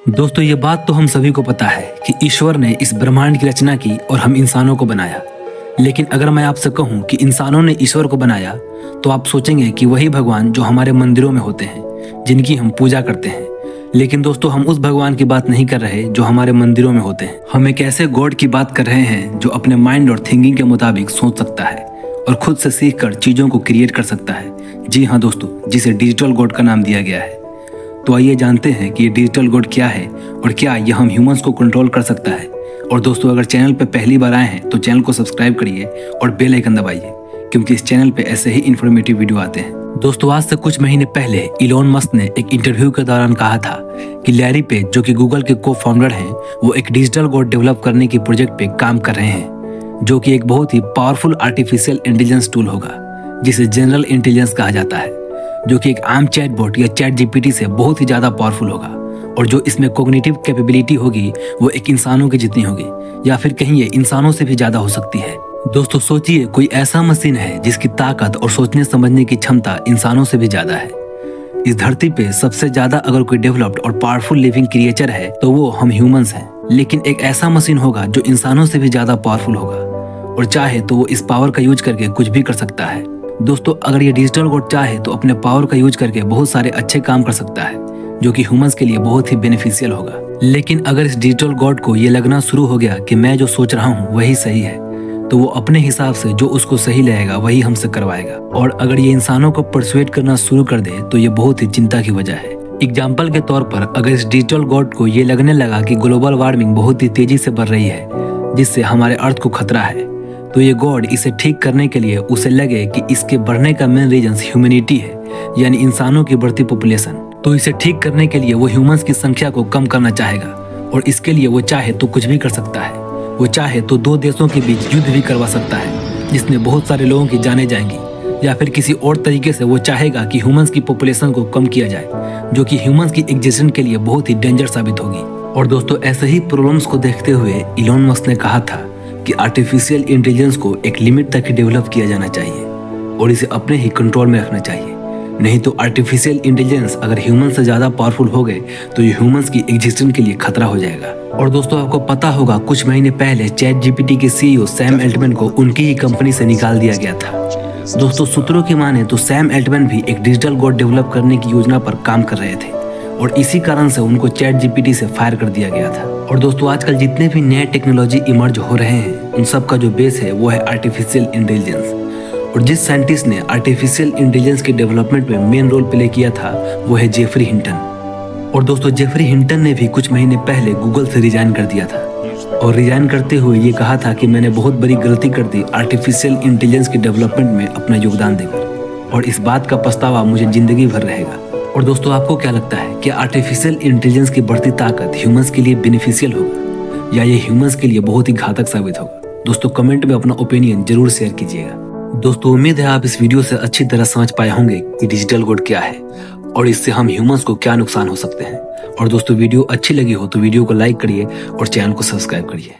दोस्तों ये बात तो हम सभी को पता है कि ईश्वर ने इस ब्रह्मांड की रचना की और हम इंसानों को बनाया। लेकिन अगर मैं आपसे कहूं कि इंसानों ने ईश्वर को बनाया तो आप सोचेंगे कि वही भगवान जो हमारे मंदिरों में होते हैं, जिनकी हम पूजा करते हैं। लेकिन दोस्तों हम उस भगवान की बात नहीं कर रहे जो हमारे मंदिरों में होते हैं। हम एक ऐसे गॉड की बात कर रहे हैं जो अपने माइंड और थिंकिंग के मुताबिक सोच सकता है और खुद से सीख कर चीज़ों को क्रिएट कर सकता है। जी हाँ दोस्तों, जिसे डिजिटल गॉड का नाम दिया गया है। तो आइए जानते हैं कि ये डिजिटल गॉड क्या है और क्या यह हम ह्यूमंस को कंट्रोल कर सकता है। और दोस्तों अगर चैनल पे पहली बार आए हैं तो चैनल को सब्सक्राइब करिए और बेल आइकन दबाइए, क्योंकि इस चैनल पे ऐसे ही इन्फॉर्मेटिव वीडियो आते हैं। दोस्तों आज से कुछ महीने पहले इलोन मस्क ने एक इंटरव्यू के दौरान कहा था कि लैरी पेज जो कि गूगल के को फाउंडर हैं, वो एक डिजिटल गॉड डेवलप करने की प्रोजेक्ट पे काम कर रहे हैं, जो कि एक बहुत ही पावरफुल आर्टिफिशियल इंटेलिजेंस टूल होगा जिसे जनरल इंटेलिजेंस कहा जाता है, जो कि एक आम चैटबॉट या चैट जीपीटी से बहुत ही ज़्यादा पावरफुल होगा। और जो इसमें कॉग्निटिव कैपेबिलिटी होगी वो एक इंसानों की जितनी होगी, या फिर कहीं ये इंसानों से भी ज़्यादा हो सकती है। दोस्तों सोचिए, कोई ऐसा मशीन है जिसकी ताकत और सोचने समझने की क्षमता इंसानों से भी ज़्यादा है। इस धरती पे सबसे ज़्यादा अगर कोई डेवलप्ड और पावरफुल लिविंग क्रिएचर है तो वो हम ह्यूमंस हैं। लेकिन एक ऐसा मशीन होगा जो इंसानों से भी ज़्यादा पावरफुल होगा और चाहे तो वो इस पावर का यूज करके कुछ भी कर सकता है। दोस्तों अगर ये डिजिटल गॉड चाहे तो अपने पावर का यूज करके बहुत सारे अच्छे काम कर सकता है, जो कि ह्यूमंस के लिए बहुत ही बेनिफिशियल होगा। लेकिन अगर इस डिजिटल गॉड को ये लगना शुरू हो गया कि मैं जो सोच रहा हूँ वही सही है, तो वो अपने हिसाब से जो उसको सही लगेगा वही हमसे करवाएगा। और अगर ये इंसानों को परसुएट करना शुरू कर दे तो ये बहुत ही चिंता की वजह है। एग्जाम्पल के तौर पर अगर इस डिजिटल गॉड को ये लगने लगा कि ग्लोबल वार्मिंग बहुत ही तेजी से बढ़ रही है जिससे हमारे अर्थ को खतरा है, तो ये गॉड इसे ठीक करने के लिए उसे लगे कि इसके बढ़ने का मेन रीजन ह्यूमैनिटी है, यानी इंसानों की बढ़ती पॉपुलेशन, तो इसे ठीक करने के लिए वो ह्यूमंस की संख्या को कम करना चाहेगा। और इसके लिए वो चाहे तो कुछ भी कर सकता है। वो चाहे तो दो देशों के बीच युद्ध भी करवा सकता है जिसमें बहुत सारे लोगों की जानें जाएंगी, या फिर किसी और तरीके से वो चाहेगा कि ह्यूमंस की पॉपुलेशन को कम किया जाए, जो कि ह्यूमंस की एग्जिस्टेंस के लिए बहुत ही डेंजर साबित होगी। और दोस्तों ऐसे ही प्रॉब्लम्स को देखते हुए इलोन मस्क ने कहा था कि आर्टिफिशियल इंटेलिजेंस को एक लिमिट तक ही डेवलप किया जाना चाहिए और इसे अपने ही कंट्रोल में रखना चाहिए। नहीं तो आर्टिफिशियल इंटेलिजेंस अगर ह्यूमन से ज़्यादा पावरफुल हो गए तो ये ह्यूमंस की एग्जिस्टेंस के लिए खतरा हो जाएगा। और दोस्तों आपको पता होगा कुछ महीने पहले चैट जीपीटी के सीईओ सैम एल्टमैन को उनकी ही कंपनी से निकाल दिया गया था। दोस्तों सूत्रों की माने तो सैम एल्टमैन भी एक डिजिटल गॉड डेवलप करने की योजना पर काम कर रहे थे और इसी कारण से उनको चैट जीपीटी से फायर कर दिया गया था। और दोस्तों आजकल जितने भी नए टेक्नोलॉजी इमर्ज हो रहे हैं उन सब का जो बेस है वो है आर्टिफिशियल इंटेलिजेंस। और जिस साइंटिस्ट ने आर्टिफिशियल इंटेलिजेंस के डेवलपमेंट में मेन रोल प्ले किया था वो है जेफरी हिंटन। और दोस्तों जेफरी हिंटन ने भी कुछ महीने पहले गूगल से रिजाइन कर दिया था और रिजाइन करते हुए ये कहा था कि मैंने बहुत बड़ी गलती कर दी आर्टिफिशियल इंटेलिजेंस के डेवलपमेंट में अपना योगदान देकर, और इस बात का पछतावा मुझे जिंदगी भर रहेगा। और दोस्तों आपको क्या लगता है कि आर्टिफिशियल इंटेलिजेंस की बढ़ती ताकत ह्यूमंस के लिए बेनिफिशियल होगा या ये ह्यूमंस के लिए बहुत ही घातक साबित होगा? दोस्तों कमेंट में अपना ओपिनियन जरूर शेयर कीजिएगा। दोस्तों उम्मीद है आप इस वीडियो से अच्छी तरह समझ पाए होंगे कि डिजिटल गॉड क्या है और इससे हम ह्यूमंस को क्या नुकसान हो सकते हैं। और दोस्तों वीडियो अच्छी लगी हो तो वीडियो को लाइक करिए और चैनल को सब्सक्राइब करिए।